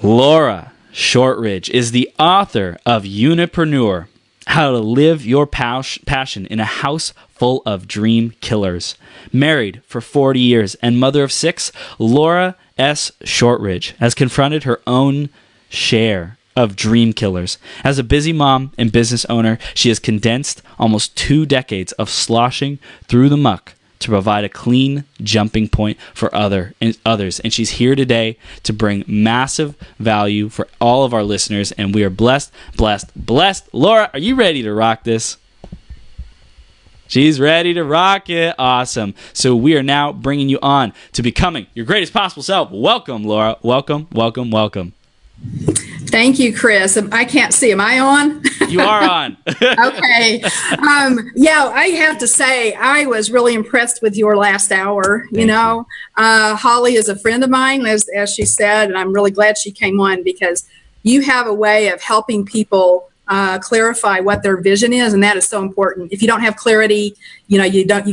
Laura Shortridge is the author of Unipreneur, How to Live Your Passion in a House Full of Dream Killers. Married for 40 years and mother of 6, Laura S. Shortridge has confronted her own share of dream killers. As a busy mom and business owner, she has condensed almost 2 decades of sloshing through the muck to provide a clean jumping point for others. And she's here today to bring massive value for all of our listeners. And we are blessed. Laura, are you ready to rock this? She's ready to rock it. Awesome. So we are now bringing you on to becoming your greatest possible self. Welcome, Laura. Welcome. Thank you, Chris. I can't see. Am I on? You are on. Okay. I have to say, I was really impressed with your last hour. Thank you. Holly is a friend of mine, as she said, and I'm really glad she came on because you have a way of helping people clarify what their vision is, and that is so important. If you don't have clarity, you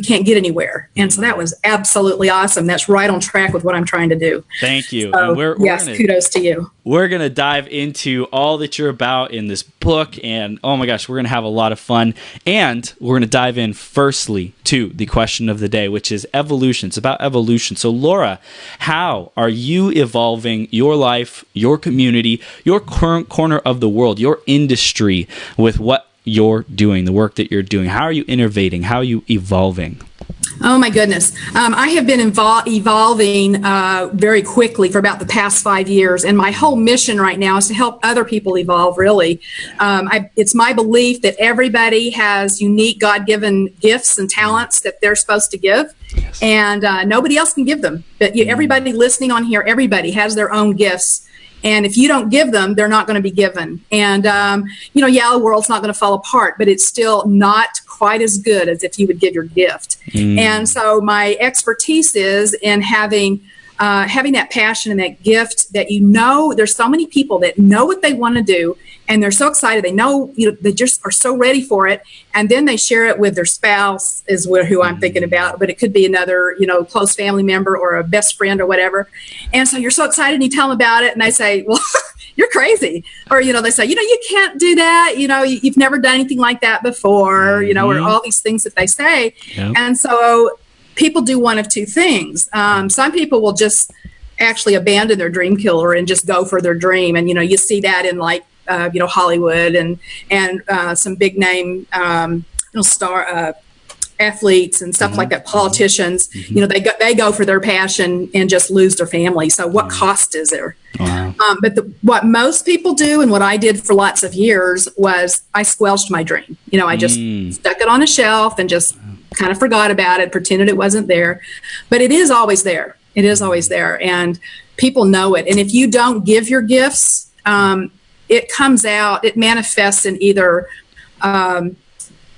can't get anywhere. And so that was absolutely awesome. That's right on track with what I'm trying to do. Thank you. So, And kudos to you. We're going to dive into all that you're about in this book, and oh my gosh, we're going to have a lot of fun. And we're going to dive in firstly to the question of the day, which is evolution. It's about evolution. So Laura, how are you evolving your life, your community, your current corner of the world, your industry with what you're doing, the work that you're doing? How are you innovating? How are you evolving? Oh my goodness. I have been evolving very quickly for about the past 5 years. And my whole mission right now is to help other people evolve, really. It's my belief that everybody has unique God-given gifts and talents that they're supposed to give. Yes. And nobody else can give them. But everybody listening on here, everybody has their own gifts. And if you don't give them, they're not going to be given. And, the world's not going to fall apart, but it's still not quite as good as if you would give your gift. And so my expertise is in having that passion and that gift that, there's so many people that know what they want to do and they're so excited. They know, they just are so ready for it. And then they share it with their spouse is who I'm thinking about, but it could be another, close family member or a best friend or whatever. And so you're so excited and you tell them about it and they say, well, you're crazy. Or, they say, you can't do that. You've never done anything like that before, or all these things that they say. Yep. And so people do one of two things. Some people will just actually abandon their dream killer and just go for their dream. And, you see that in Hollywood and some big name, star athletes and stuff like that, politicians, they go for their passion and just lose their family. So what cost is there? Wow. But what most people do and what I did for lots of years was I squelched my dream. I just stuck it on a shelf and just kind of forgot about it, pretended it wasn't there. But it is always there. It is always there. And people know it. And if you don't give your gifts, it comes out, it manifests in either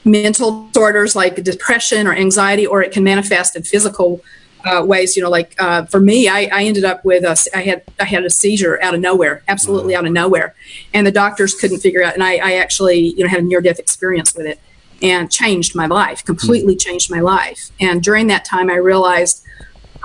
mental disorders like depression or anxiety, or it can manifest in physical ways. For me, I ended up with I had a seizure out of nowhere, absolutely out of nowhere, and the doctors couldn't figure out. And I actually had a near-death experience with it, and changed my life, completely changed my life. And during that time, I realized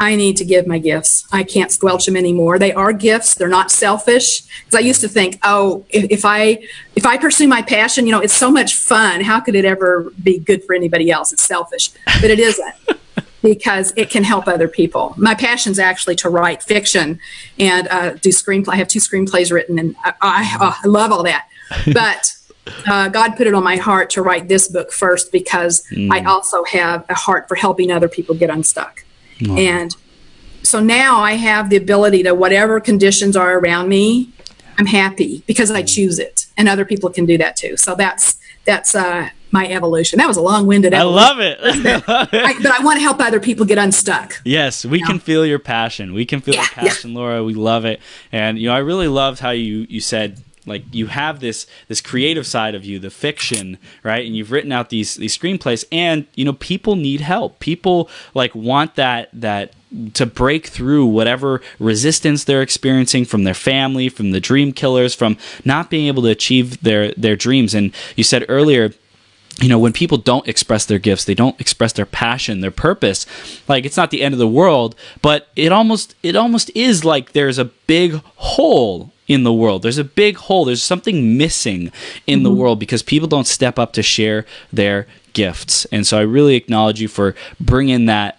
I need to give my gifts. I can't squelch them anymore. They are gifts. They're not selfish. Because I used to think, if I pursue my passion, it's so much fun. How could it ever be good for anybody else? It's selfish. But it isn't, because it can help other people. My passion's actually to write fiction and do screenplay. I have 2 screenplays written, and I love all that. But God put it on my heart to write this book first because I also have a heart for helping other people get unstuck. Wow. And so now I have the ability to, whatever conditions are around me, I'm happy because I choose it, and other people can do that too. So that's my evolution. That was a long-winded evolution. I love it. But I want to help other people get unstuck. Yes, we can feel your passion. We can feel your passion, Laura. We love it. And I really loved how you said, like, you have this creative side of you, the fiction, right? And you've written out these screenplays, and people need help. People want that to break through whatever resistance they're experiencing from their family, from the dream killers, from not being able to achieve their dreams. And you said earlier, when people don't express their gifts, they don't express their passion, their purpose, it's not the end of the world, but it almost is like there's a big hole in the world. There's a big hole. There's something missing in the world because people don't step up to share their gifts. And so I really acknowledge you for bringing that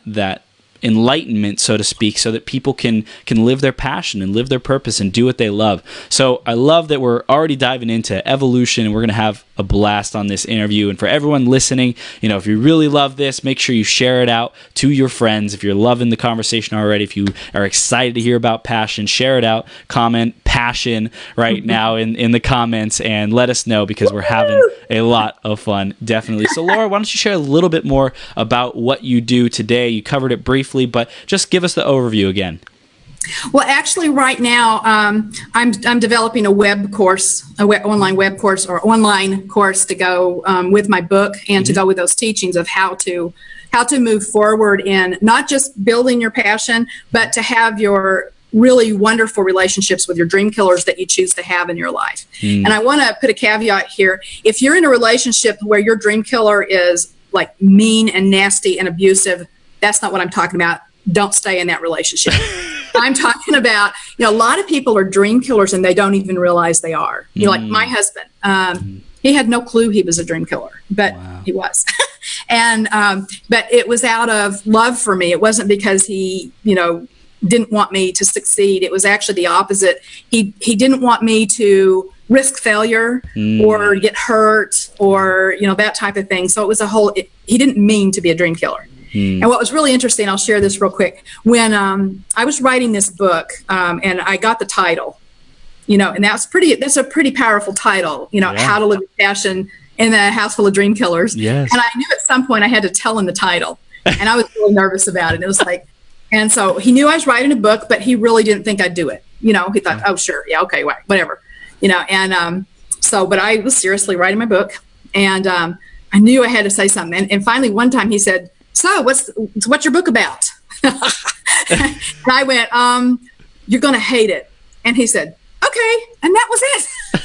enlightenment, so to speak, so that people can live their passion and live their purpose and do what they love. So I love that we're already diving into evolution, and we're going to have a blast on this interview. And for everyone listening, if you really love this, make sure you share it out to your friends. If you're loving the conversation already, if you are excited to hear about passion, share it out, comment passion right now in the comments, and let us know, because we're having a lot of fun, definitely. So Laura, why don't you share a little bit more about what you do today? You covered it briefly, but just give us the overview again. Well, actually, right now, I'm developing a web course, online web course or online course to go with my book and to go with those teachings of how to move forward in not just building your passion, but to have your really wonderful relationships with your dream killers that you choose to have in your life. And I want to put a caveat here. If you're in a relationship where your dream killer is like mean and nasty and abusive, that's not what I'm talking about. Don't stay in that relationship. I'm talking about, a lot of people are dream killers and they don't even realize they are. Like my husband, he had no clue he was a dream killer, but he was. And, but it was out of love for me. It wasn't because he, didn't want me to succeed. It was actually the opposite. He didn't want me to risk failure or get hurt or, that type of thing. So it was he didn't mean to be a dream killer. And what was really interesting, I'll share this real quick. When I was writing this book and I got the title, and that's a pretty powerful title, How to Live Your Passion in a House Full of Dream Killers. Yes. And I knew at some point I had to tell him the title, and I was really nervous about it. It was like, and so he knew I was writing a book, but he really didn't think I'd do it. He thought, oh, sure. Yeah. Okay. Whatever. And but I was seriously writing my book, and I knew I had to say something. And finally, one time he said, so what's your book about? And I went, you're going to hate it. And he said, okay. And that was it.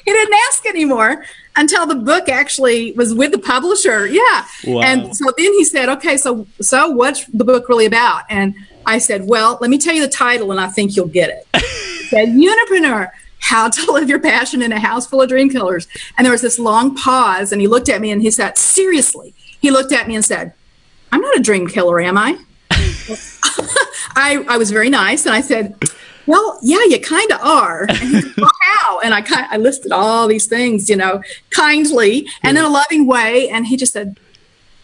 He didn't ask anymore until the book actually was with the publisher. Yeah. Wow. And so then he said, okay, so what's the book really about? And I said, well, let me tell you the title and I think you'll get it. He said, Unipreneur, How to Live Your Passion in a House Full of Dream Killers. And there was this long pause, and he looked at me and he said, seriously, he looked at me and said, I'm not a dream killer, am I? I was very nice, and I said, well, yeah, you kind of are. And he said, well, how? And I listed all these things, kindly and in a loving way. And he just said,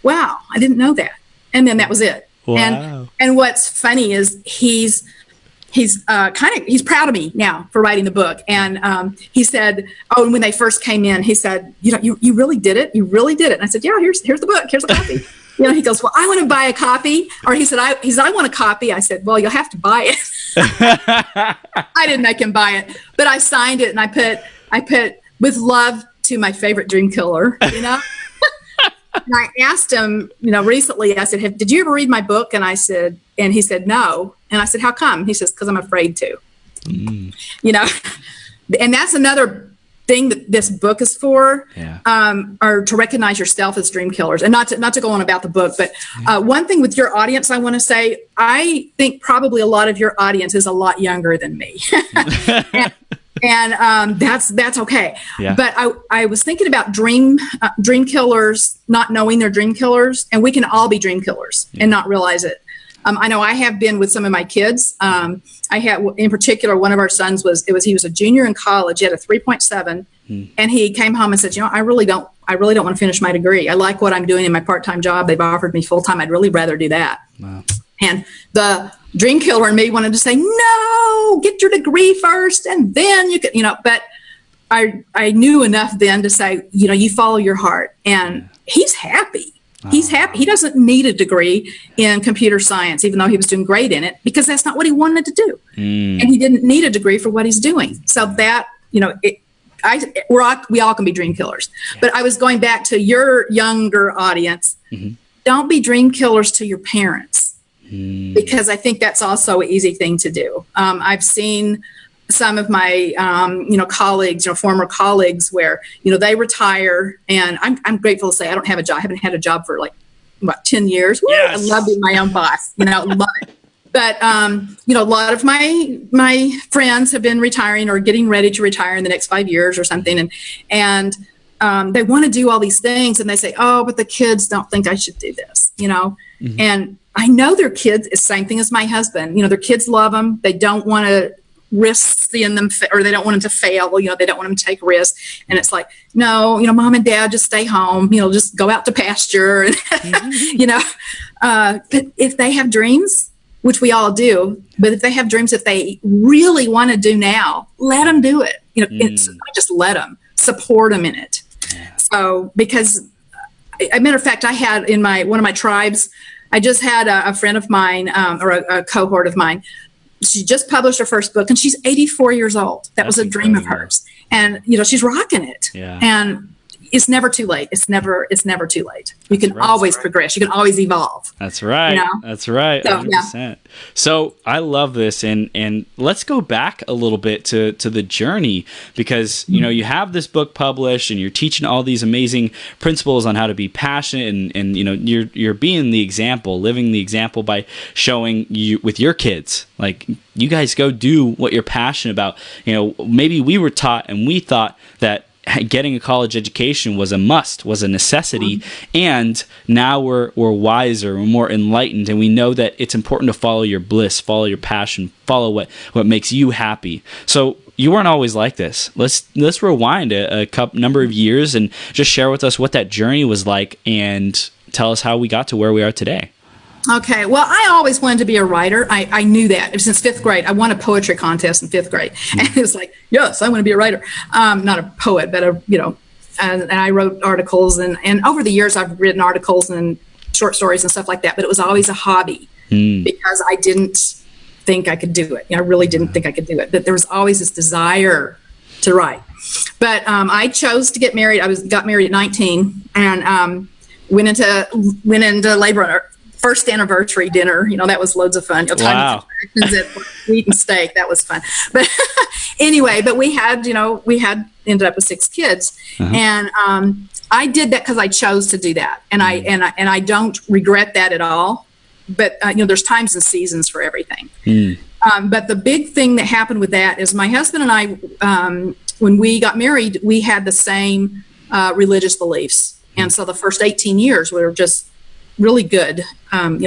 wow, I didn't know that. And then that was it. Wow. And what's funny is he's proud of me now for writing the book. And he said, and when they first came in, he said, you really did it. You really did it. And I said, yeah, here's the book. Here's a copy. He goes, well, I want to buy a copy. Or he said, I want a copy. I said, well, you'll have to buy it. I didn't make him buy it, but I signed it, and I put with love to my favorite dream killer, And I asked him, recently, I said, did you ever read my book? And he said, no. And I said, how come? He says, because I'm afraid to. And that's another thing that this book is for, or to recognize yourself as dream killers. And not to go on about the book, but one thing with your audience, I want to say, I think probably a lot of your audience is a lot younger than me. and that's okay. Yeah. But I was thinking about dream killers not knowing they're dream killers, and we can all be dream killers and not realize it. I know I have been with some of my kids. I had, in particular, one of our sons he was a junior in college. He had a 3.7, and he came home and said, I really don't want to finish my degree. I like what I'm doing in my part-time job. They've offered me full-time. I'd really rather do that. Wow. And the dream killer in me wanted to say, no, get your degree first, and then you can, but I knew enough then to say, you follow your heart, and he's happy. He's happy. He doesn't need a degree in computer science, even though he was doing great in it, because that's not what he wanted to do. And he didn't need a degree for what he's doing. So that, we all can be dream killers. Yeah. But I was going back to your younger audience. Mm-hmm. Don't be dream killers to your parents, because I think that's also an easy thing to do. I've seen some of my, colleagues, former colleagues where, they retire, and I'm grateful to say I don't have a job. I haven't had a job for 10 years. Woo, yes. I love being my own boss, love it. But a lot of my friends have been retiring or getting ready to retire in the next 5 years or something, and they want to do all these things, and they say, "Oh, but the kids don't think I should do this," And I know their kids is same thing as my husband. Their kids love them. They don't want to risk seeing them, or they don't want them to fail. They don't want them to take risks. And it's like, no, mom and dad just stay home. Just go out to pasture. But if they have dreams, which we all do, but if they have dreams that they really want to do now, let them do it. Just let them, support them in it. So, because, a matter of fact, I had in one of my tribes, I just had a friend of mine, or a cohort of mine. She just published her first book, and she's 84 years old. That's was a dream of hers, and she's rocking it. Yeah. And it's never too late. It's never too late. You can always progress. You can always evolve. That's right. That's right. 100%. Yeah. So I love this, and let's go back a little bit to the journey, because you have this book published, and you're teaching all these amazing principles on how to be passionate, and you're being the example, living the example by showing you with your kids, like, you guys go do what you're passionate about. Maybe we were taught and we thought that getting a college education was a must, was a necessity, and now we're wiser, we're more enlightened, and we know that it's important to follow your bliss, follow your passion, follow what makes you happy. So you weren't always like this. Let's rewind a number of years and just share with us what that journey was like, and tell us how we got to where we are today. Okay. Well, I always wanted to be a writer. I knew that since fifth grade. I won a poetry contest in fifth grade, and it was like, yes, I want to be a writer. Not a poet, but and I wrote articles, and over the years I've written articles and short stories and stuff like that. But it was always a hobby because I didn't think I could do it. I really didn't think I could do it. But there was always this desire to write. But I chose to get married. Got married at 19, and went into labor. First anniversary dinner, that was loads of fun. Wow. Eating steak, that was fun. But anyway, we ended up with 6 kids, and I did that because I chose to do that, and I don't regret that at all. But there's times and seasons for everything. But the big thing that happened with that is my husband and I, when we got married, we had the same religious beliefs, and so the first 18 years we were just really good,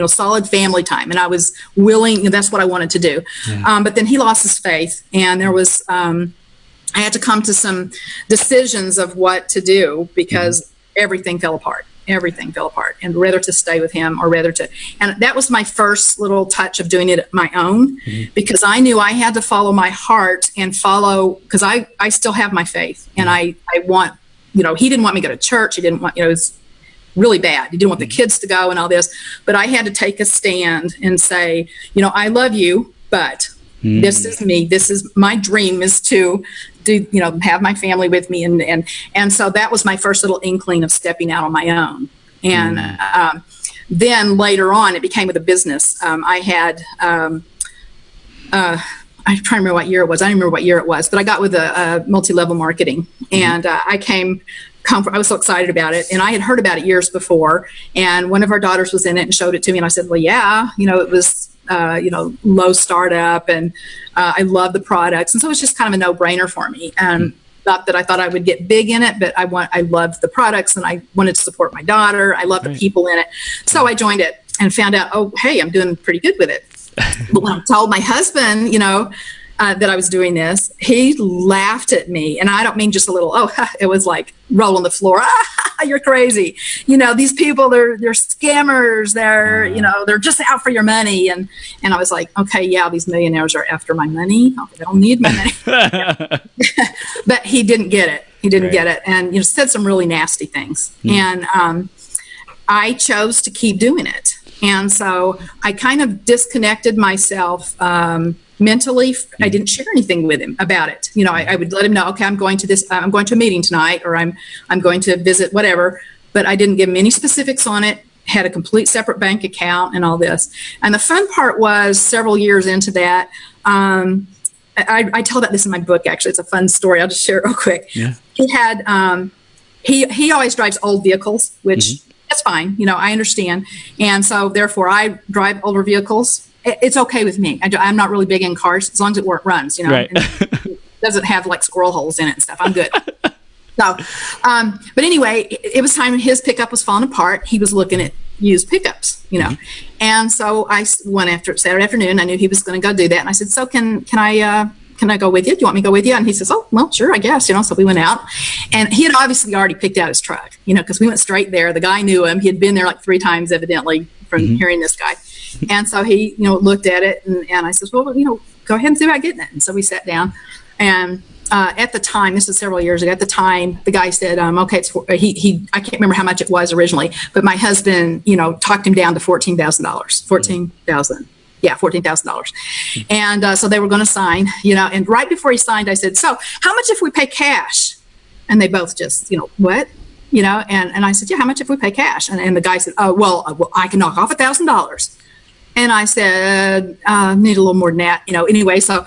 solid family time. And I was willing, that's what I wanted to do. Yeah. But then he lost his faith, and there was, I had to come to some decisions of what to do, because everything fell apart, and whether to stay with him or and that was my first little touch of doing it my own, because I knew I had to follow my heart and because I still have my faith, and I want, he didn't want me to go to church. He didn't want, it was really bad. He didn't want the kids to go and all this, but I had to take a stand and say, I love you, but this is me. This is my dream, is to do, have my family with me. And so that was my first little inkling of stepping out on my own. And then later on, it became with a business. I had, I'm trying to remember what year it was. I don't remember what year it was, but I got with a multi-level marketing, and I was so excited about it, and I had heard about it years before, and one of our daughters was in it and showed it to me, and I said, well, yeah, it was, low startup, and I love the products, and so it was just kind of a no-brainer for me. And not that I thought I would get big in it, but I loved the products, and I wanted to support my daughter. I loved the people in it, so I joined it and found out, oh, hey, I'm doing pretty good with it. But when I told my husband, that I was doing this, he laughed at me, and I don't mean just a little. It was like roll on the floor. You're crazy. These people, they're scammers. They're just out for your money. And I was like, okay, yeah, these millionaires are after my money. They don't need my money. But he didn't get it. He didn't get it, and said some really nasty things. And I chose to keep doing it, and so I kind of disconnected myself. Mentally, I didn't share anything with him about it. I would let him know, okay, I'm going to a meeting tonight, or I'm going to visit whatever, but I didn't give him any specifics on it. Had a complete separate bank account and all this. And the fun part was, several years into that, I tell about this in my book, actually. It's a fun story. I'll just share it real quick. Yeah. He had, he always drives old vehicles, which that's fine. I understand. And so therefore I drive older vehicles. it's okay with me. I'm not really big in cars as long as it runs, Right. And it doesn't have like squirrel holes in it and stuff. I'm good. So, but anyway, it was time his pickup was falling apart. He was looking at used pickups, and so I went after Saturday afternoon. I knew he was going to go do that, and I said, "So can I go with you? Do you want me to go with you?" And he says, "Oh, well, sure, I guess." So we went out, and he had obviously already picked out his truck, because we went straight there. The guy knew him; he had been there like 3 times, evidently, from hearing this guy. And so he, looked at it, and I said, "Well, go ahead and see about getting it." And so we sat down, and at the time, this is several years ago, at the time, the guy said, okay, I can't remember how much it was originally, but my husband, talked him down to $14,000. $14,000. And so they were going to sign, and right before he signed, I said, "So how much if we pay cash?" And they both just, "What?" And I said, "Yeah, how much if we pay cash?" And the guy said, "Oh, well, I can knock off $1,000. And I said, "Need a little more than that." Anyway, so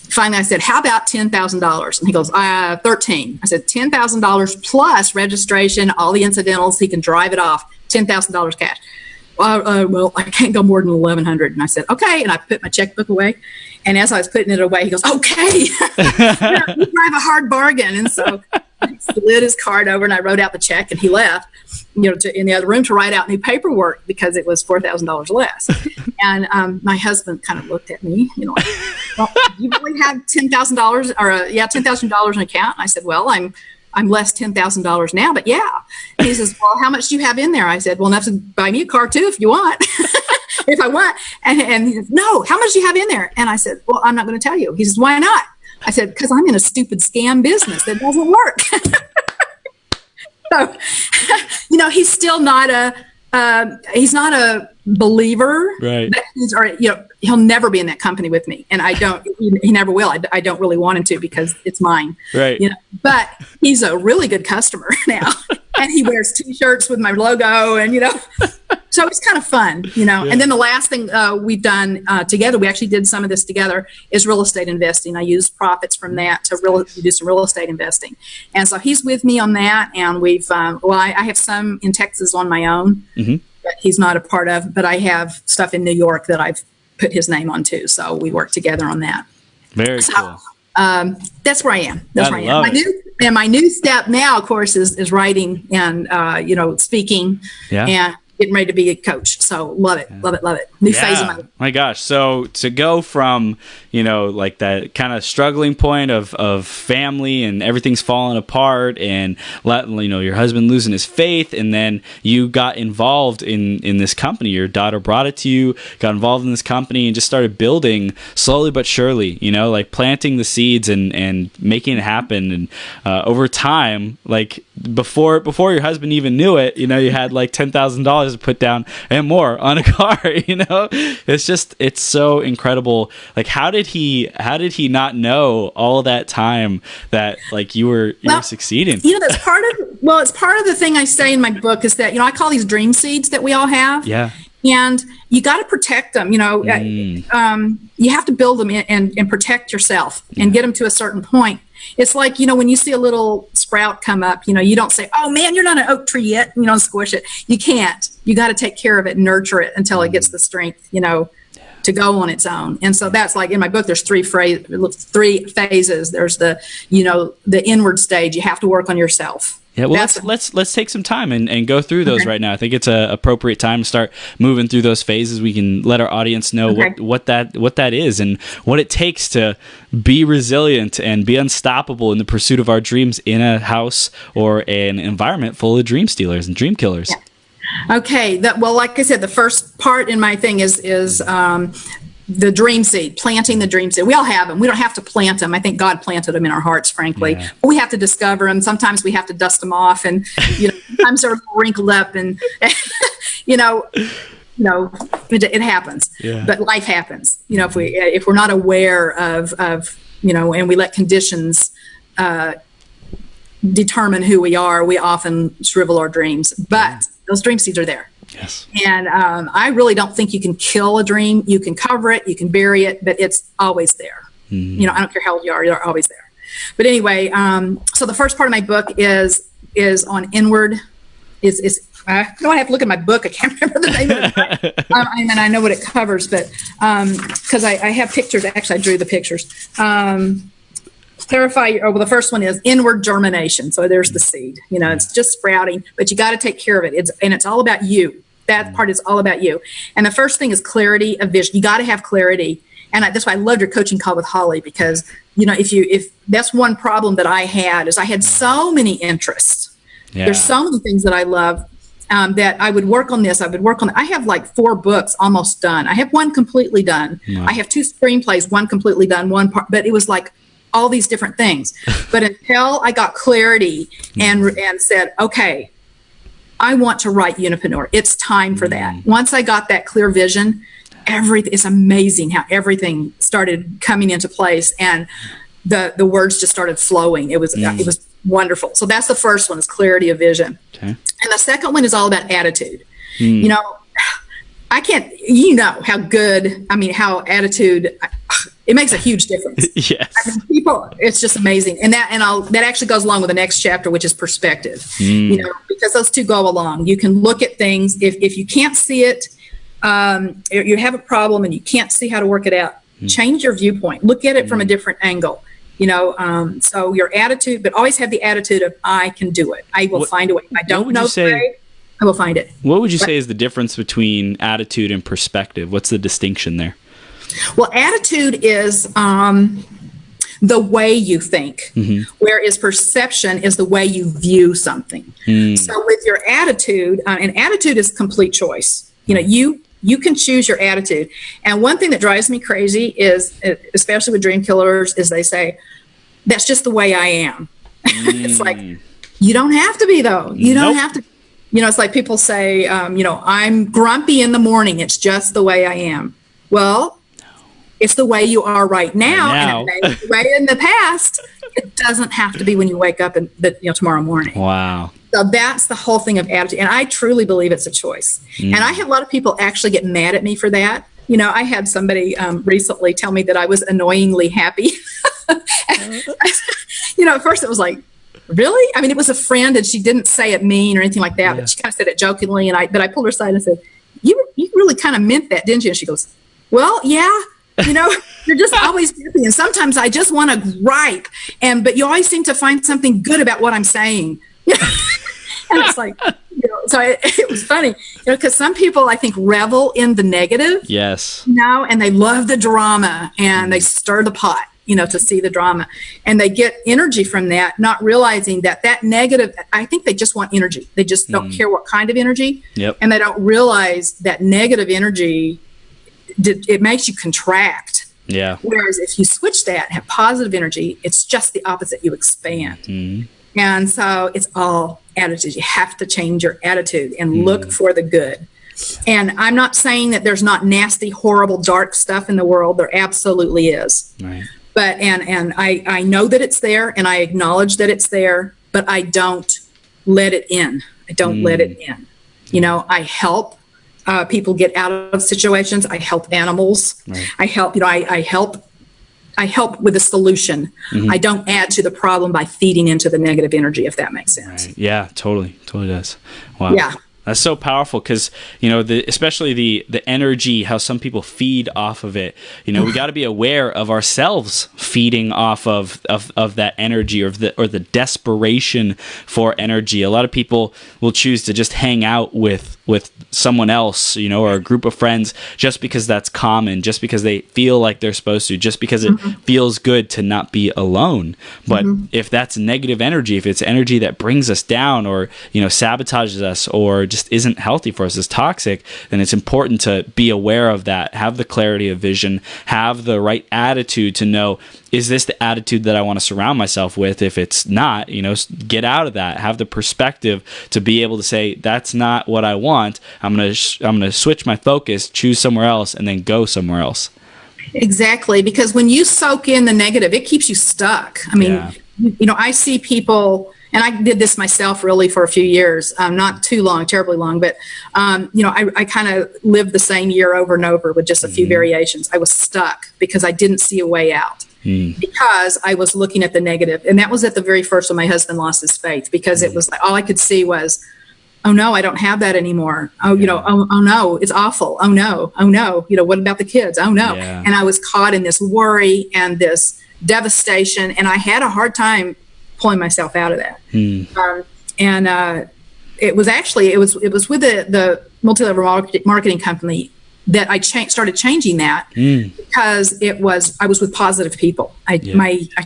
finally I said, "How about $10,000? And he goes, 13. I said, $10,000 plus registration, all the incidentals. He can drive it off. $10,000 cash. Well, I can't go more than 1,100. And I said, "Okay." And I put my checkbook away. And as I was putting it away, he goes, "Okay." You drive a hard bargain. And so I slid his card over and I wrote out the check, and he left, in the other room to write out new paperwork because it was $4,000 less. And my husband kind of looked at me, like, "Well, you really have $10,000 or $10,000 in account?" And I said, "Well, I'm less $10,000 now, but yeah." And he says, "Well, how much do you have in there?" I said, "Well, enough to buy me a car too, if you want." If I want. And he says, "No, how much do you have in there?" And I said, "Well, I'm not going to tell you." He says, "Why not?" I said, "Because I'm in a stupid scam business that doesn't work." So, he's still not he's not a believer. Right. He'll never be in that company with me. And he never will. I don't really want him to because it's mine. Right. But he's a really good customer now. And he wears T-shirts with my logo and, so it's kind of fun, Yeah. And then the last thing we've done together, we actually did some of this together, is real estate investing. I used profits from that to do some real estate investing. And so he's with me on that. And we've, I have some in Texas on my own that he's not a part of, but I have stuff in New York that I've put his name on too. So we work together on that. Very cool. That's where I am. That's where I am. My new step now, of course, is writing and, speaking and getting ready to be a coach. So love it. New phase of my life. My gosh. So to go from, like that kind of struggling point of family and everything's falling apart and your husband losing his faith, and then you got involved in this company. Your daughter brought it to you, got involved in this company and just started building slowly but surely, like planting the seeds and making it happen. And over time, like before your husband even knew it, you had like $10,000 to put down and more on a car. It's so incredible. Like how did he not know all that time that like you were succeeding? That's part of it's part of the thing I say in my book is that I call these dream seeds that we all have. Yeah. And you got to protect them. You have to build them and protect yourself and get them to a certain point. It's like, when you see a little sprout come up, you don't say, "Oh man, you're not an oak tree yet," squish it. You can't. You got to take care of it and nurture it until it gets the strength, to go on its own. And so that's like in my book, there's three phases. There's the inward stage. You have to work on yourself. Yeah, well, let's take some time and go through those right now. I think it's an appropriate time to start moving through those phases. We can let our audience know what that is and what it takes to be resilient and be unstoppable in the pursuit of our dreams in a house or an environment full of dream stealers and dream killers. Yeah. Okay. Like I said, the first part in my thing is the dream seed, planting the dream seed. We all have them. We don't have to plant them. I think God planted them in our hearts, frankly. Yeah. We have to discover them. Sometimes we have to dust them off, and sometimes they're wrinkled up, and it happens. Yeah. But life happens. If we're not aware of and we let conditions determine who we are, we often shrivel our dreams. But those dream seeds are there. Yes. And I really don't think you can kill a dream. You can cover it, you can bury it, but it's always there. I don't care how old you are, you're always there. But anyway, so the first part of my book is on inward, is I don't have to look at my book. I can't remember the name of it. And I know what it covers, but because I have pictures. Actually, I drew the pictures. The first one is inward germination. So there's the seed. It's just sprouting, but you got to take care of it. It's all about you. That part is all about you. And the first thing is clarity of vision. You got to have clarity. And that's why I loved your coaching call with Holly, because if that's one problem that I had so many interests. Yeah. There's so many things that I love. That I would work on this, I have like 4 books almost done. I have one completely done. Wow. I have 2 screenplays, one completely done, one part, but it was like all these different things. But until I got clarity and said, okay, I want to write Unipreneur. It's time for that. Once I got that clear vision, it's amazing how everything started coming into place, and the words just started flowing. It was wonderful. So that's the first one, is clarity of vision. Okay. And the second one is all about attitude. I can't, how attitude, it makes a huge difference. Yes. People, it's just amazing. And that actually goes along with the next chapter, which is perspective, because those two go along. You can look at things. If you can't see it, you have a problem and you can't see how to work it out, change your viewpoint, look at it from a different angle. So your attitude, but always have the attitude of, I can do it. I will find a way. If I don't know the way, I will find it. What would you say is the difference between attitude and perspective? What's the distinction there? Well, attitude is the way you think, whereas perception is the way you view something. So with your attitude, and attitude is complete choice. You can choose your attitude. And one thing that drives me crazy is, especially with dream killers, is they say, that's just the way I am. It's like, you don't have to be, though. You don't have to. It's like people say, I'm grumpy in the morning. It's just the way I am. Well, it's the way you are right now. And it may be the way in the past. It doesn't have to be when you wake up tomorrow morning. Wow. So that's the whole thing of attitude. And I truly believe it's a choice. And I have a lot of people actually get mad at me for that. I had somebody recently tell me that I was annoyingly happy. At first it was like, really? I mean, it was a friend and she didn't say it mean or anything like that, but she kind of said it jokingly. But I pulled her aside and said, you really kind of meant that, didn't you? And she goes, well, yeah. You're just always happy. And sometimes I just want to gripe. But you always seem to find something good about what I'm saying. And it's like, so it was funny, because some people, I think, revel in the negative. Yes. And they love the drama and they stir the pot, to see the drama. And they get energy from that, not realizing that negative, I think they just want energy. They just don't care what kind of energy. Yep. And they don't realize that negative energy, it makes you contract. Yeah. Whereas if you switch that and have positive energy, it's just the opposite. You expand. And so it's all attitude. You have to change your attitude and look for the good. And I'm not saying that there's not nasty, horrible, dark stuff in the world. There absolutely is. Right. But and I know that it's there, and I acknowledge that it's there, but I don't let it in. I don't let it in. I help people get out of situations. I help animals. Right. I help. I help with a solution. I don't add to the problem by feeding into the negative energy, if that makes sense. Right. Yeah, totally does. Wow. Yeah. That's so powerful, because especially the energy, how some people feed off of it. We got to be aware of ourselves feeding off of that energy, or the desperation for energy. A lot of people will choose to just hang out with someone else, or a group of friends, just because that's common, just because they feel like they're supposed to, just because it feels good to not be alone. But if that's negative energy, if it's energy that brings us down, or sabotages us, or just isn't healthy for us, is toxic, then it's important to be aware of that, have the clarity of vision, have the right attitude to know, is this the attitude that I want to surround myself with? If it's not, get out of that. Have the perspective to be able to say, that's not what I want. I'm going to switch my focus, choose somewhere else, and then go somewhere else. Exactly, because when you soak in the negative, it keeps you stuck. I mean, I see people, and I did this myself really for a few years, not too long, terribly long, but, I kind of lived the same year over and over with just a few variations. I was stuck because I didn't see a way out. Because I was looking at the negative. And that was at the very first when my husband lost his faith, because it was like all I could see was, oh no, I don't have that anymore. Oh, oh no, it's awful. Oh no, what about the kids? Oh no. Yeah. And I was caught in this worry and this devastation, and I had a hard time pulling myself out of that. It was with the multi-level marketing company that I started changing that because I was with positive people. I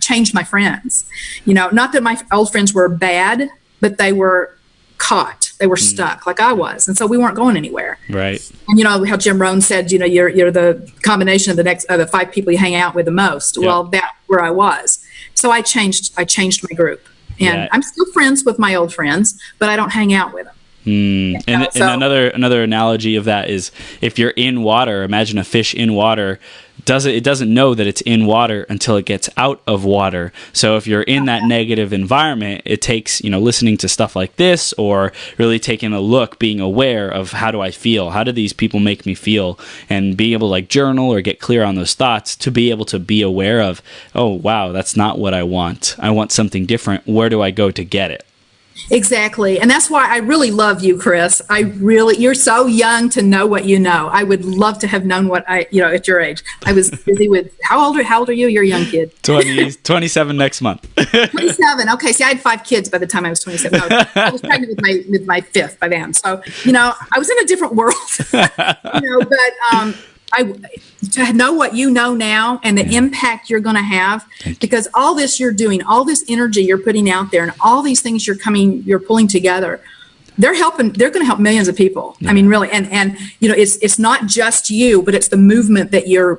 changed my friends. Not that my old friends were bad, but they were caught. They were stuck like I was. And so we weren't going anywhere. Right. And how Jim Rohn said, you're the combination of the 5 people you hang out with the most. Yep. Well, that's where I was. So I changed my group. And I'm still friends with my old friends, but I don't hang out with them. And another analogy of that is if you're in water, imagine a fish in water. It doesn't know that it's in water until it gets out of water. So if you're in that negative environment, it takes, listening to stuff like this or really taking a look, being aware of how do I feel? How do these people make me feel? And being able to journal or get clear on those thoughts to be able to be aware of, oh, wow, that's not what I want. I want something different. Where do I go to get it? Exactly. And that's why I really love you, Chris. You're so young to know what you know. I would love to have known what at your age. I was busy with, how old are you? You're a young kid. 27 next monmonth. 27. Okay. See, I had 5 kids by the time I was 27. No, I was pregnant with my 5th by then. So, I was in a different world, but, to know what you know now and the impact you're going to have, because all this you're doing, all this energy you're putting out there, and all these things you're pulling together, they're going to help millions of people. Yeah. I mean, really, and it's not just you, but it's the movement that you're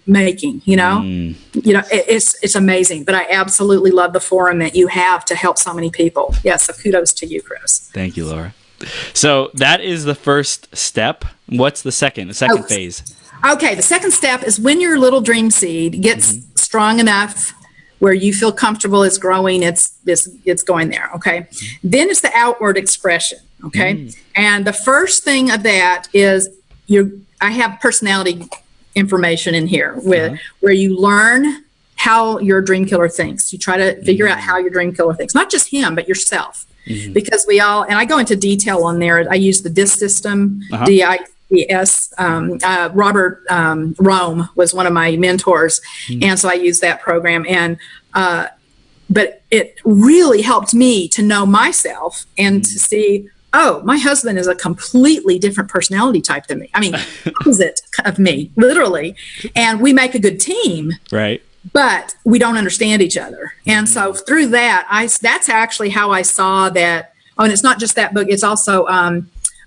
making. It's amazing. But I absolutely love the forum that you have to help so many people. Yes, so kudos to you, Chris. Thank you, Laura. So that is the first step. What's the second phase? Okay, the second step is when your little dream seed gets strong enough where you feel comfortable it's growing, it's going there, okay? Then it's the outward expression, okay? And the first thing of that is I have personality information in here where you learn how your dream killer thinks. You try to figure out how your dream killer thinks, not just him, but yourself. Because and I go into detail on there. I use the DISC system, DISC. Robert Rome was one of my mentors, and so I use that program. And but it really helped me to know myself and to see, oh, my husband is a completely different personality type than me. I mean, opposite of me, literally. And we make a good team. Right. But we don't understand each other. And so through that, that's actually how I saw that. Oh, and it's not just that book. It's also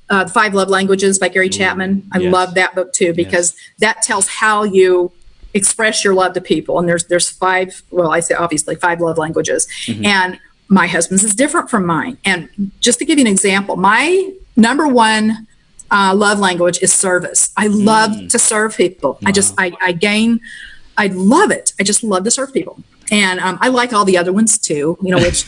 The 5 Love Languages by Gary Chapman. I love that book too, because that tells how you express your love to people. And there's 5, well, I say obviously 5 love languages. And my husband's is different from mine. And just to give you an example, my number 1 love language is service. I love to serve people. Wow. I love it. I just love to serve people. And I like all the other ones too, which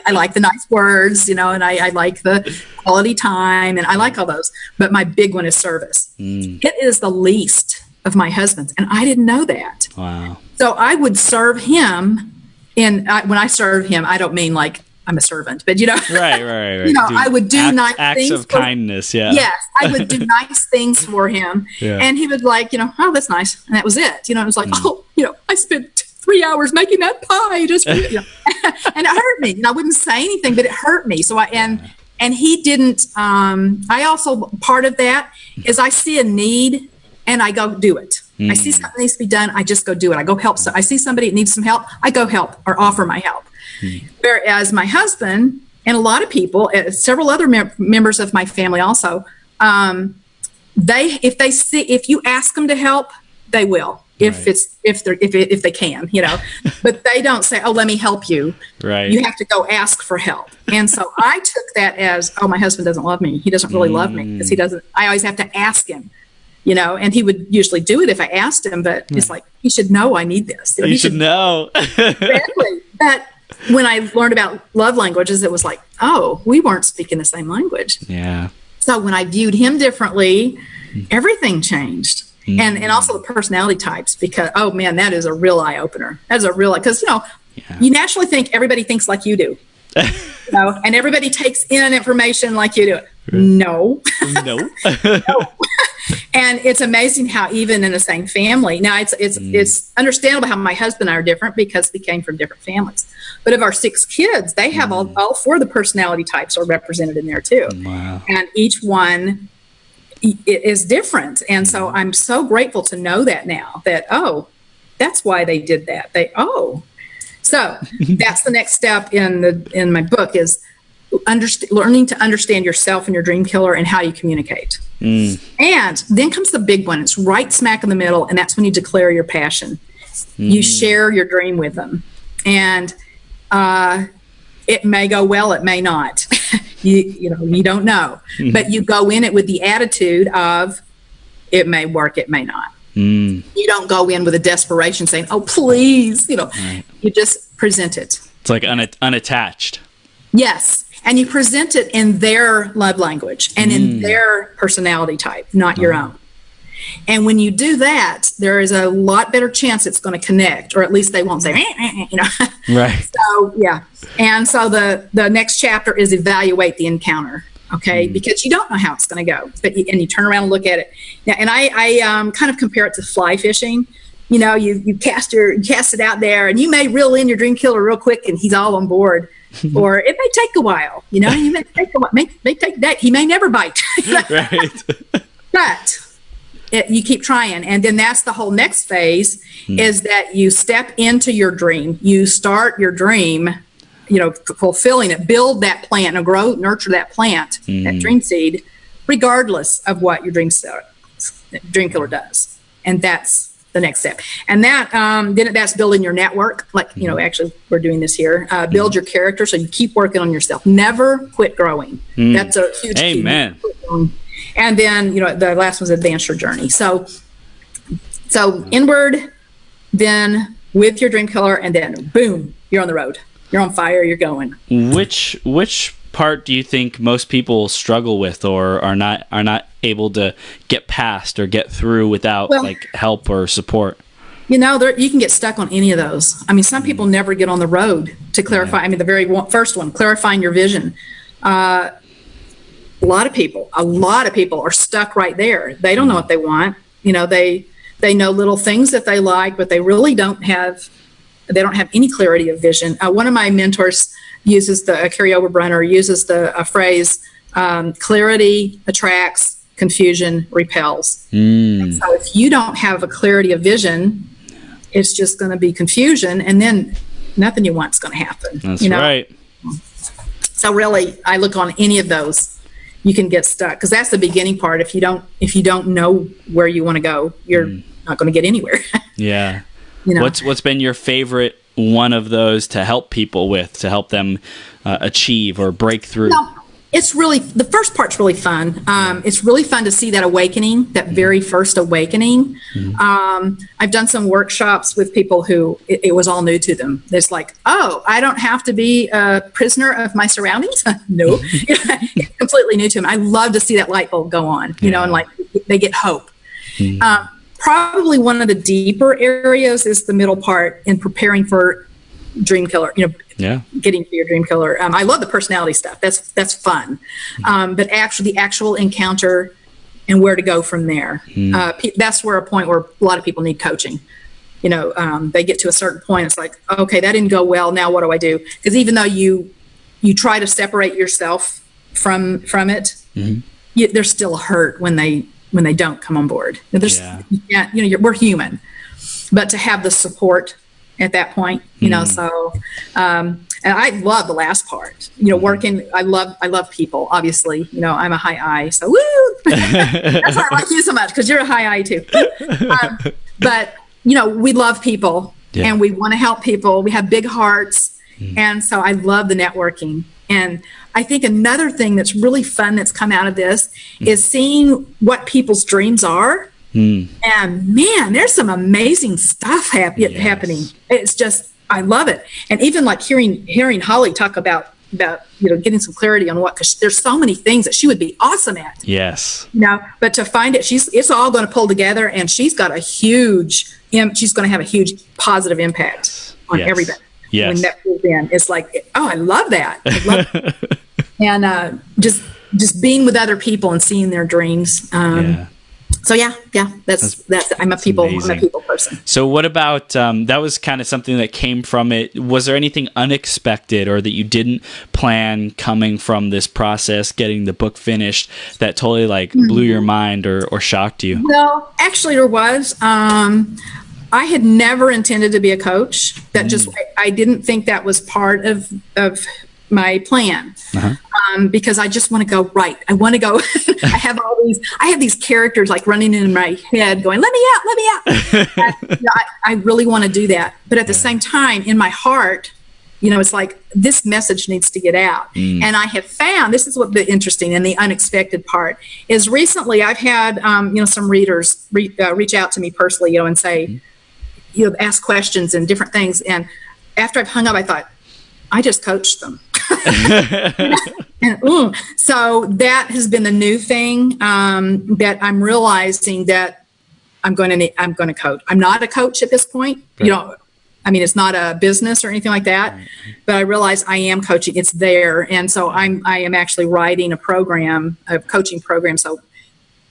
I like the nice words, and I like the quality time, and I like all those. But my big one is service. It is the least of my husband's, and I didn't know that. Wow. So I would serve him, when I serve him, I don't mean like I'm a servant, but right. I would do nice acts things of kindness. Yeah. Yes, I would do nice things for him, and he would oh, that's nice, and that was it. It was like, oh, I spent 3 hours making that pie, just and it hurt me. I wouldn't say anything, but it hurt me. So and he didn't. I also, part of that is I see a need and I go do it. I see something needs to be done, I just go do it. I go help. So I see somebody that needs some help, I go help or offer my help. Whereas my husband and a lot of people, several other members of my family also, if you ask them to help, they will. If they can, but they don't say, oh, let me help you. Right. You have to go ask for help. And so I took that as, oh, my husband doesn't love me. He doesn't really love me because I always have to ask him, and he would usually do it if I asked him, but it's like, he should know I need this. He should know. Exactly. But when I learned about love languages, it was like, oh, we weren't speaking the same language. Yeah. So when I viewed him differently, everything changed. And also the personality types, because, oh man, that is a real eye opener. That's a real, because, you naturally think everybody thinks like you do, and everybody takes in information like you do. No. No. And it's amazing how even in the same family, now it's understandable how my husband and I are different because we came from different families. But of our 6 kids, they have all 4 of the personality types are represented in there too. Wow. And each one is different. And so I'm so grateful to know that now that, oh, that's why they did that. So that's the next step in my book is learning to understand yourself and your dream killer and how you communicate. And then comes the big one. It's right smack in the middle, and that's when you declare your passion. You share your dream with them, and it may go well, it may not. you don't know, but you go in it with the attitude of it may work, it may not. You don't go in with a desperation saying, "Oh, please," Right. You just present it. It's like unattached. Yes. And you present it in their love language and in their personality type, not your own. And when you do that, there is a lot better chance it's going to connect, or at least they won't say, Right. So, yeah. And so the next chapter is evaluate the encounter, okay? Because you don't know how it's going to go, and you turn around and look at it. Now, and I kind of compare it to fly fishing. You cast it out there, and you may reel in your dream killer real quick, and he's all on board. Or it may take a while, you may take a while, may take that. He may never bite. Right. But you keep trying. And then that's the whole next phase is that you step into your dream. You start your dream, fulfilling it, build that plant and nurture that plant, that dream seed, regardless of what your dream killer does. And that's the next step. And that then that's building your network. Like, actually we're doing this here. Build your character. So you keep working on yourself. Never quit growing. That's a huge key. Amen. And then, the last one's advance your journey. So inward, then with your dream killer, and then boom, you're on the road. You're on fire. You're going. Which part do you think most people struggle with, or are not able to get past or get through without help or support? You can get stuck on any of those. I mean, some people never get on the road to clarify. I mean, the very first one, clarifying your vision. A lot of people are stuck right there. They don't know what they want. They know little things that they like, but they really don't have any clarity of vision. One of my mentors uses Carrie Overbrunner uses the phrase, clarity attracts, confusion repels. And so if you don't have a clarity of vision, it's just going to be confusion, and then nothing you want is going to happen. That's right. So really, I look on any of those, you can get stuck, because that's the beginning part. If you don't know where you want to go, you're not going to get anywhere. Yeah. What's been your favorite one of those to help people with, to help them achieve or break through? It's really, the first part's really fun. It's really fun to see that awakening, that very first awakening. I've done some workshops with people who it was all new to them. It's like, oh, I don't have to be a prisoner of my surroundings. No, it's completely new to them. I love to see that light bulb go on, and like they get hope. Probably one of the deeper areas is the middle part in preparing for dream killer, getting to your dream killer. I love the personality stuff. That's fun. But actually the actual encounter and where to go from there. That's where a point where a lot of people need coaching. They get to a certain point. It's like, okay, that didn't go well. Now what do I do? Because even though you try to separate yourself from it, there's still a hurt when they don't come on board. We're human, but to have the support at that point, so, and I love the last part, working, I love people, obviously, I'm a high I, so woo! That's why I like you so much, because you're a high I too. But, we love people and we want to help people. We have big hearts. And so I love the networking. And I think another thing that's really fun that's come out of this is seeing what people's dreams are. And man, there's some amazing stuff happening. It's just, I love it. And even like hearing Holly talk about getting some clarity on because there's so many things that she would be awesome at. Yes. But to find it, it's all going to pull together, and she's going to have a huge positive impact on everybody. Yes. When that pulls in, it's like, oh, I love that. And just just being with other people and seeing their dreams. So that's I'm a people person. So what about that was kind of something that came from it. Was there anything unexpected or that you didn't plan coming from this process, getting the book finished, that totally like blew your mind or shocked you? Well, actually there was. I had never intended to be a coach. That just I didn't think that was part of my plan. Because I just want to go right. I want to go. I have these characters like running in my head going, let me out. And, I really want to do that. But at the same time, in my heart, it's like this message needs to get out. And I have found, this is what the interesting and the unexpected part is. Recently, I've had, some readers reach out to me personally, and say, ask questions and different things. And after I've hung up, I thought, I just coached them. So that has been the new thing, that I'm realizing that I'm going to coach. I'm not a coach at this point. Right. It's not a business or anything like that, but I realize I am coaching. It's there. And so I am actually writing a coaching program, so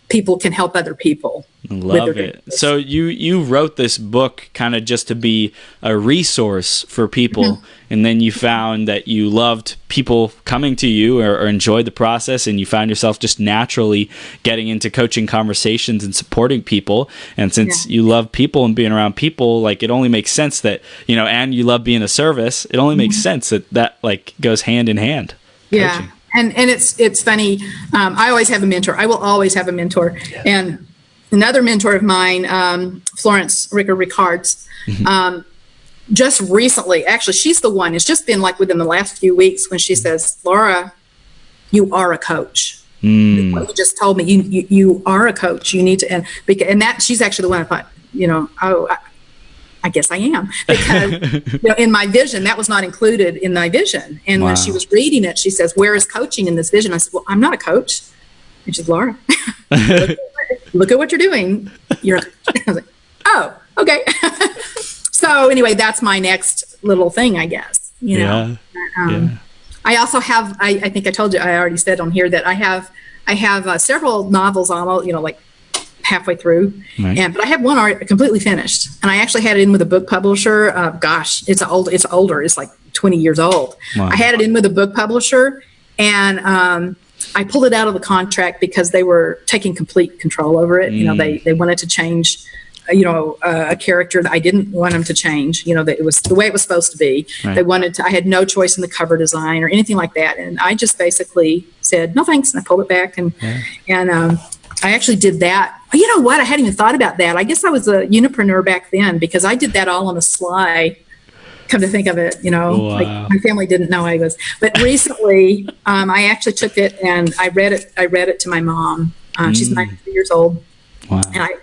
people can help other people. Love it. So you wrote this book kind of just to be a resource for people, and then you found that you loved people coming to you or enjoyed the process, and you found yourself just naturally getting into coaching conversations and supporting people. And since you love people and being around people, like, it only makes sense that, and you love being a service, it only makes sense that like goes hand in hand. Yeah. Coaching. And it's funny. I always have a mentor. I will always have a mentor. Yeah. And another mentor of mine, Florence Ricards, just recently, actually, she's the one. It's just been like within the last few weeks when she says, Laura, you are a coach. What you just told me, you are a coach. You need to, and that she's actually the one I thought, I guess I am, because in my vision, that was not included in my vision. And when she was reading it, she says, where is coaching in this vision? I said, well, I'm not a coach. And she's, Laura, look at what you're doing. You're a coach. I was like, oh, okay. So anyway, that's my next little thing, I guess. I also have, I think I told you, I already said on here that I have several novels almost, like halfway through, but I have one completely finished, and I actually had it in with a book publisher. It's older. It's like 20 years old. Wow. I had it in with a book publisher, and I pulled it out of the contract because they were taking complete control over it. They wanted to change, a character that I didn't want them to change. That it was the way it was supposed to be. Right. They wanted to. I had no choice in the cover design or anything like that, and I just basically said no thanks, and I pulled it back, and I actually did that. You know what? I hadn't even thought about that. I guess I was a Unipreneur back then because I did that all on the sly. Come to think of it, Wow. Like my family didn't know I was. But recently, I actually took it and I read it to my mom. She's 93 years old. Wow. And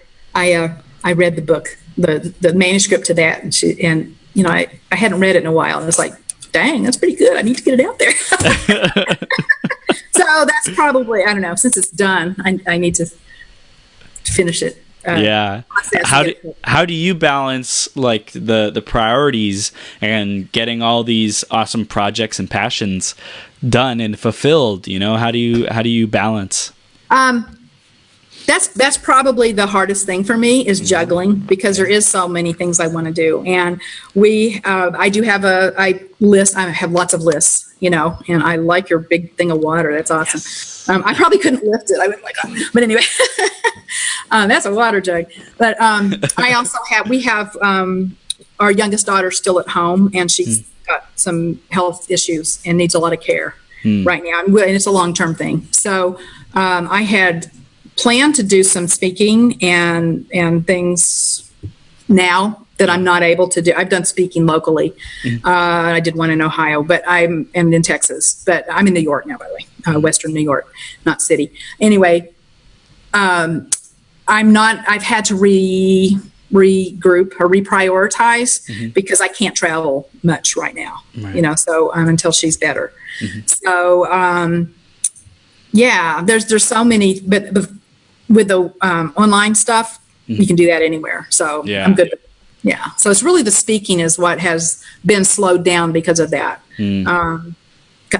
I read the book, the manuscript to that, and I hadn't read it in a while. And I was like, dang, that's pretty good. I need to get it out there. So that's probably, I don't know, since it's done, I need to finish it. How do you balance like the priorities and getting all these awesome projects and passions done and fulfilled? How do you balance? That's probably the hardest thing for me is juggling, because there is so many things I want to do. And I do have I have lots of lists, and I like your big thing of water. That's awesome. Yes. I probably couldn't lift it. I went like, but anyway, that's a water jug. But I also we have our youngest daughter still at home, and she's got some health issues and needs a lot of care right now. And it's a long-term thing. So I had planned to do some speaking and things now that I'm not able to do. I've done speaking locally. I did one in Ohio, but I'm in Texas, but I'm in New York now, by the way, Western New York, not city. Anyway, I've had to regroup or reprioritize because I can't travel much right now, so until she's better. So, there's so many, but with the online stuff, you can do that anywhere. So I'm good. So it's really the speaking is what has been slowed down because of that.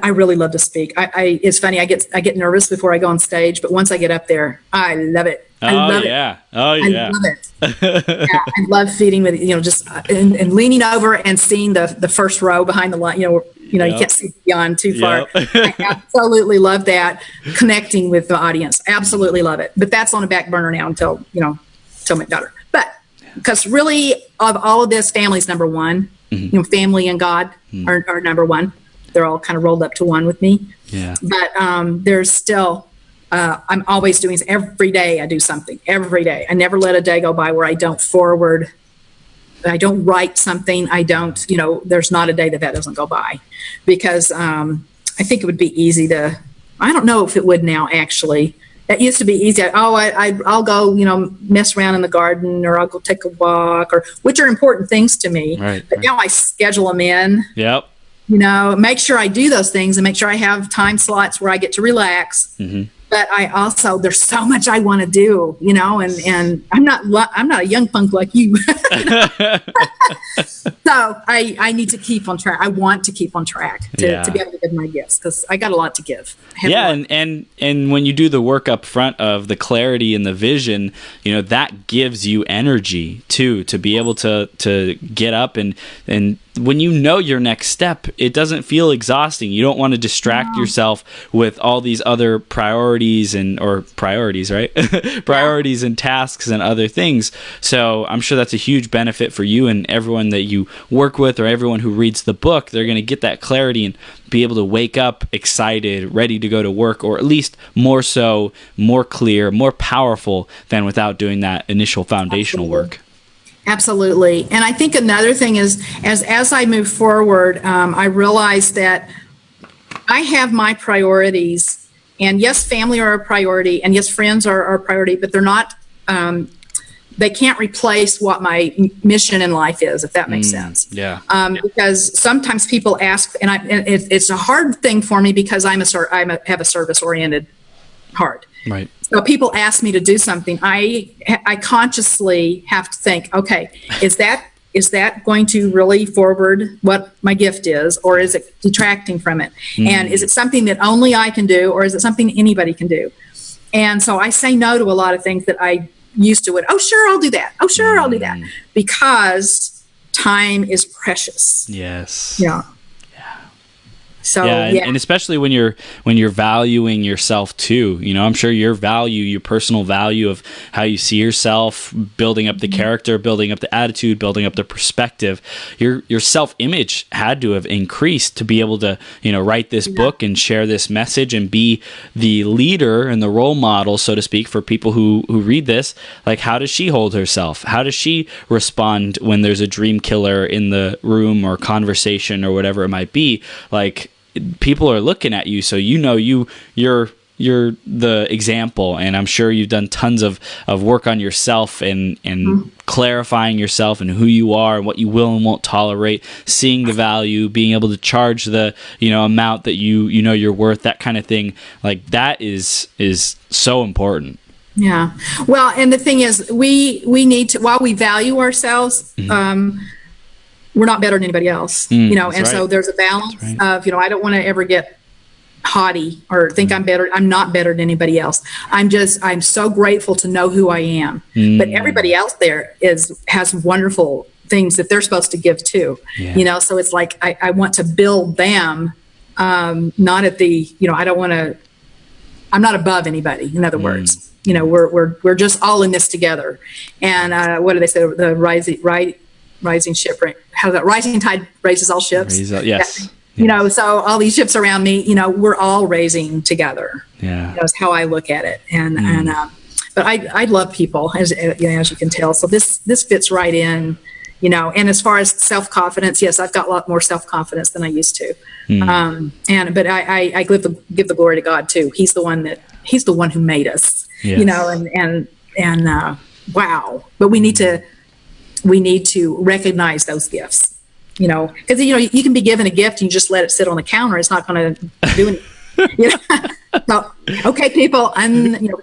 I really love to speak. It's funny. I get nervous before I go on stage, but once I get up there, I love it. I love it. Oh yeah. I love it. Yeah, I love feeding with, just and leaning over and seeing the first row behind the line. You can't see beyond too far. I absolutely love that, connecting with the audience. Absolutely love it. But that's on a back burner now until my daughter. But because really, of all of this, family's number one. Family and God are number one. They're all kind of rolled up to one with me. Yeah. But there's still, I'm always doing, every day I do something. Every day. I never let a day go by where I don't forward. I don't write something. I don't, there's not a day that doesn't go by. Because I think it would be easy to, I don't know if it would now, actually. It used to be easy. I'll go, mess around in the garden, or I'll go take a walk, which are important things to me. Right, but now I schedule them in. Yep. Make sure I do those things and make sure I have time slots where I get to relax. But I also, there's so much I want to do, and I'm not a young punk like you. So I need to keep on track. I want to keep on track to be able to give my gifts, because I got a lot to give. And when you do the work up front of the clarity and the vision, that gives you energy too, to be able to get up and when your next step, it doesn't feel exhausting. You don't want to distract yourself with all these other priorities right? Priorities and tasks and other things. So I'm sure that's a huge benefit for you and everyone that you work with, or everyone who reads the book. They're going to get that clarity and be able to wake up excited, ready to go to work, or at least more so, more clear, more powerful than without doing that initial foundational work. Absolutely. And I think another thing is, as I move forward, I realize that I have my priorities, and yes, family are a priority, and yes, friends are a priority, but they're not, they can't replace what my mission in life is, if that makes sense. Yeah. Because sometimes people ask, and it's a hard thing for me, because I have a service-oriented heart. Right. So people ask me to do something. I consciously have to think, okay, is that going to really forward what my gift is, or is it detracting from it? And is it something that only I can do, or is it something anybody can do? And so I say no to a lot of things that I used to. Oh, sure, I'll do that. Oh, sure, I'll do that. Because time is precious. Yes. Yeah. So, and especially when you're valuing yourself too, I'm sure your personal value of how you see yourself, building up the character, building up the attitude, building up the perspective, your self-image had to have increased to be able to, write this book and share this message and be the leader and the role model, so to speak, for people who read this. Like, how does she hold herself? How does she respond when there's a dream killer in the room or conversation or whatever it might be? Like, people are looking at you, so you're the example, and I'm sure you've done tons of work on yourself and clarifying yourself and who you are and what you will and won't tolerate, seeing the value, being able to charge the amount that you're worth, that kind of thing. Like, that is so important. Yeah. Well, and the thing is, we need to, while we value ourselves, we're not better than anybody else, and right. So there's a balance of, I don't want to ever get haughty or think I'm not better than anybody else. I'm so grateful to know who I am. But everybody else there has wonderful things that they're supposed to give too, so it's like, I want to build them, not at the, I'm not above anybody. In other words, we're just all in this together. And what do they say? The rising ship, how that rising tide raises all ships. Yes. So all these ships around me, we're all raising together. Yeah. That's how I look at it. And but I love people, as you can tell. So this fits right in, and as far as self-confidence, yes, I've got a lot more self-confidence than I used to. But I give the glory to God too. He's the one who made us, yes. and wow. But we need to recognize those gifts, because you can be given a gift and you just let it sit on the counter. It's not going to do anything. So, okay, people,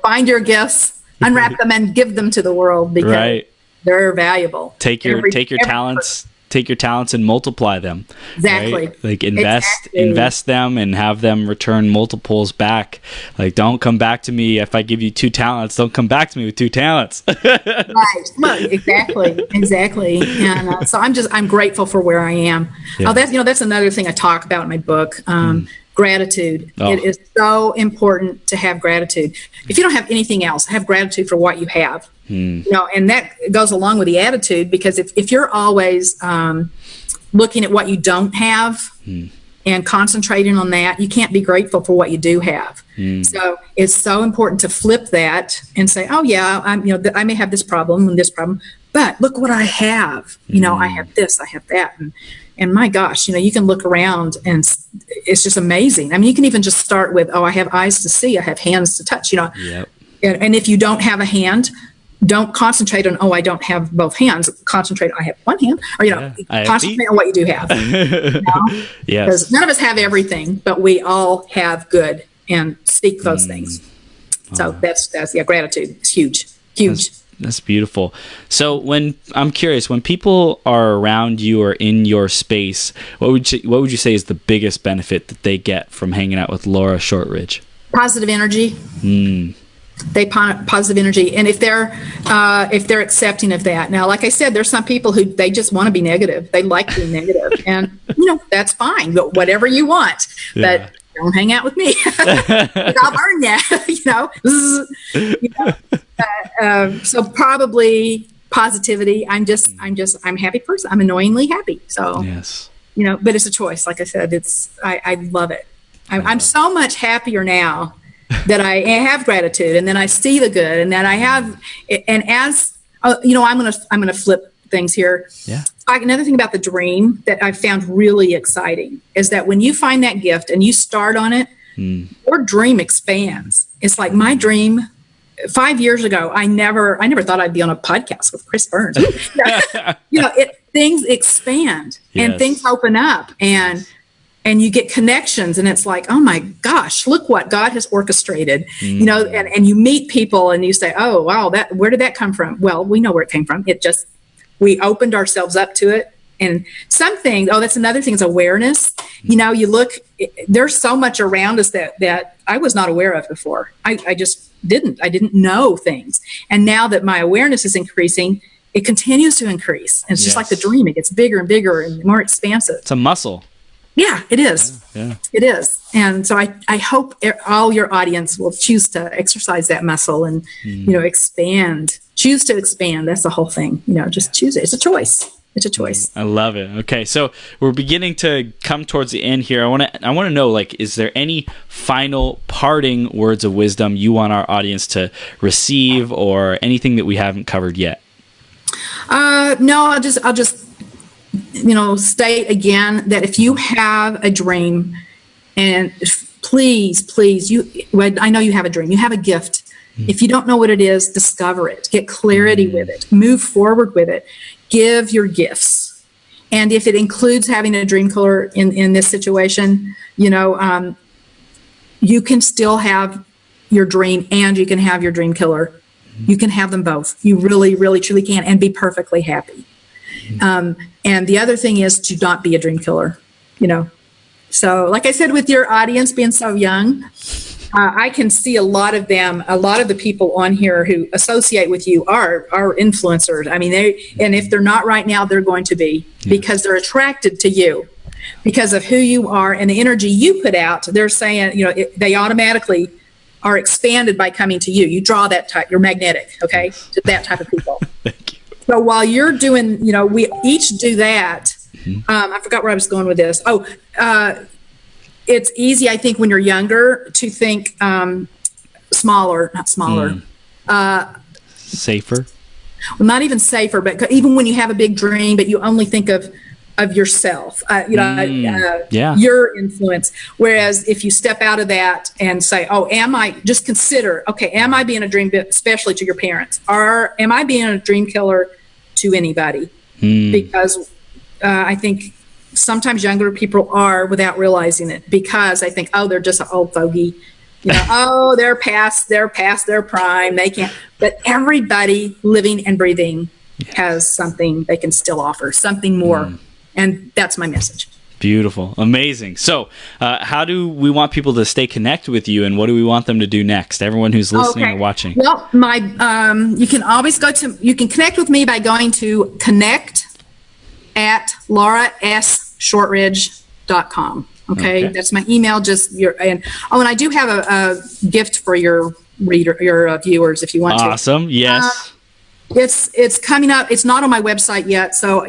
find your gifts, unwrap them, and give them to the world, because they're valuable. Take your talents take your talents and multiply them. Exactly. Right? Like invest them and have them return multiples back. Like, don't come back to me if I give you 2 talents. Don't come back to me with 2 talents. Right. Well, exactly. And so I'm grateful for where I am. Yeah. Oh, that's another thing I talk about in my book. Gratitude. Oh. It is so important to have gratitude. If you don't have anything else, have gratitude for what you have. And that goes along with the attitude, because if you're always looking at what you don't have and concentrating on that, you can't be grateful for what you do have. So it's so important to flip that and say, oh yeah, I may have this problem and this problem, but look what I have. I have this, I have that. And my gosh, you can look around and it's just amazing. I mean, you can even just start with, I have eyes to see, I have hands to touch, Yep. And if you don't have a hand, don't concentrate on, I don't have both hands. Concentrate, I have one hand, or, concentrate on what you do have. Yes. Because none of us have everything, but we all have good, and speak those things. So that's gratitude. It's huge. That's beautiful. So I'm curious, when people are around you or in your space, what would you say is the biggest benefit that they get from hanging out with Laura Shortridge? Positive energy. Positive energy, and if they're accepting of that. Now, like I said, there's some people who they just want to be negative. They like being negative, and that's fine. But whatever you want, but don't hang out with me. I'll burn you. So probably positivity. I'm a happy person. I'm annoyingly happy. So yes, but it's a choice. Like I said, I love it. I'm so much happier now that I have gratitude, and then I see the good, and then I have, and as I'm gonna flip things here. Yeah. Another thing about the dream that I found really exciting is that when you find that gift and you start on it, your dream expands. It's like my dream 5 years ago. I never thought I'd be on a podcast with Chris Burns. Things expand and things open up, and you get connections, and it's like, oh my gosh, look what God has orchestrated, and you meet people and you say, oh, wow, where did that come from? Well, we know where it came from. We opened ourselves up to it. And something, that's another thing, is awareness. You look, there's so much around us that I was not aware of before. I just didn't know things. And now that my awareness is increasing, it continues to increase. And it's just like the dream. It gets bigger and bigger and more expansive. It's a muscle. Yeah, it is. Yeah. It is. And so I hope all your audience will choose to exercise that muscle and, expand. Choose to expand. That's the whole thing. Just choose it. It's a choice. It's a choice. I love it. Okay, so we're beginning to come towards the end here. I want to know, is there any final parting words of wisdom you want our audience to receive, or anything that we haven't covered yet? No, I'll just state again that if you have a dream, and please, I know you have a dream, you have a gift. If you don't know what it is, discover it, get clarity with it, move forward with it, give your gifts. And if it includes having a dream killer in this situation, you can still have your dream and you can have your dream killer. You can have them both. You really, really, truly can, and be perfectly happy. And the other thing is to not be a dream killer, So like I said, with your audience being so young, I can see a lot of the people on here who associate with you are influencers. I mean, and if they're not right now, they're going to be, because they're attracted to you because of who you are and the energy you put out. They're saying, they automatically are expanded by coming to you. You draw that type, you're magnetic, okay, to that type of people. Thank you. So while you're doing, we each do that. I forgot where I was going with this. It's easy, I think, when you're younger to think smaller. Safer? Well, not even safer, but even when you have a big dream, but you only think of yourself, your influence. Whereas if you step out of that and say, am I being a dream, especially to your parents, or am I being a dream killer to anybody? Because I think sometimes younger people are without realizing it, because I think, they're just an old fogey, they're past their prime. They can't, but everybody living and breathing has something they can still offer, something more And that's my message. Beautiful. Amazing. So how do we want people to stay connected with you, and what do we want them to do next? Everyone who's listening or watching. Well, you can always you can connect with me by going to connect@laurashortridge.com. Okay. That's my email. And I do have a gift for your viewers if you want to. Awesome. Yes. It's coming up. It's not on my website yet, so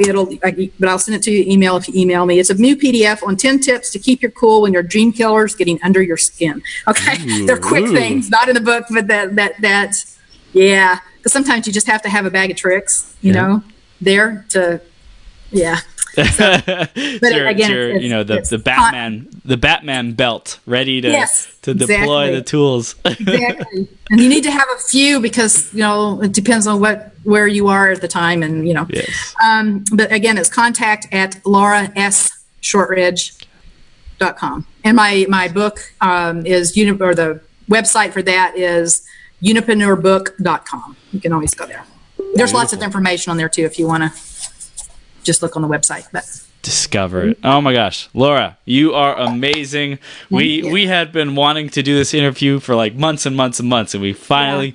but I'll send it to you email if you email me. It's a new PDF on 10 tips to keep your cool when your dream killer's getting under your skin. Okay. They're quick things, not in the book, but yeah. Because sometimes you just have to have a bag of tricks, you know, there to, yeah. So, but again, the Batman belt ready to deploy the tools. Exactly. And you need to have a few because it depends on where you are at the time, and Yes. But again, it's contact@laurashortridge.com. And my book is the website for that is unipreneurbook.com. You can always go there. There's lots of information on there too if you want to just look on the website. But discover it. Oh my gosh, Laura, you are amazing. We had been wanting to do this interview for like months and months and months, and we finally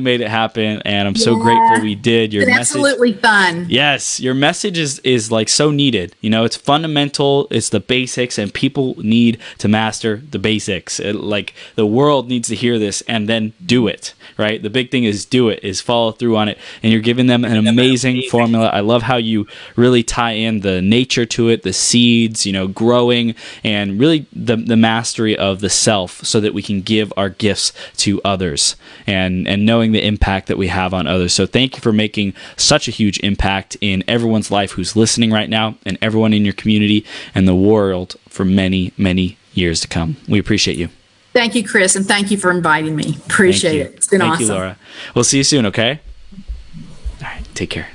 made it happen, and I'm so grateful we did. Your message, absolutely fun. Yes, your message is like so needed. It's fundamental, it's the basics, and people need to master the basics. Like the world needs to hear this and then do it, right? The big thing is do it, is follow through on it, and you're giving them an amazing formula. I love how you really tie in the nature to it, the seeds, growing, and really the mastery of the self, so that we can give our gifts to others, and knowing the impact that we have on others. So thank you for making such a huge impact in everyone's life who's listening right now, and everyone in your community and the world for many, many years to come. We appreciate you. Thank you, Chris, and thank you for inviting me. Appreciate it. It's been awesome. Thank you, Laura. We'll see you soon, okay? All right, take care.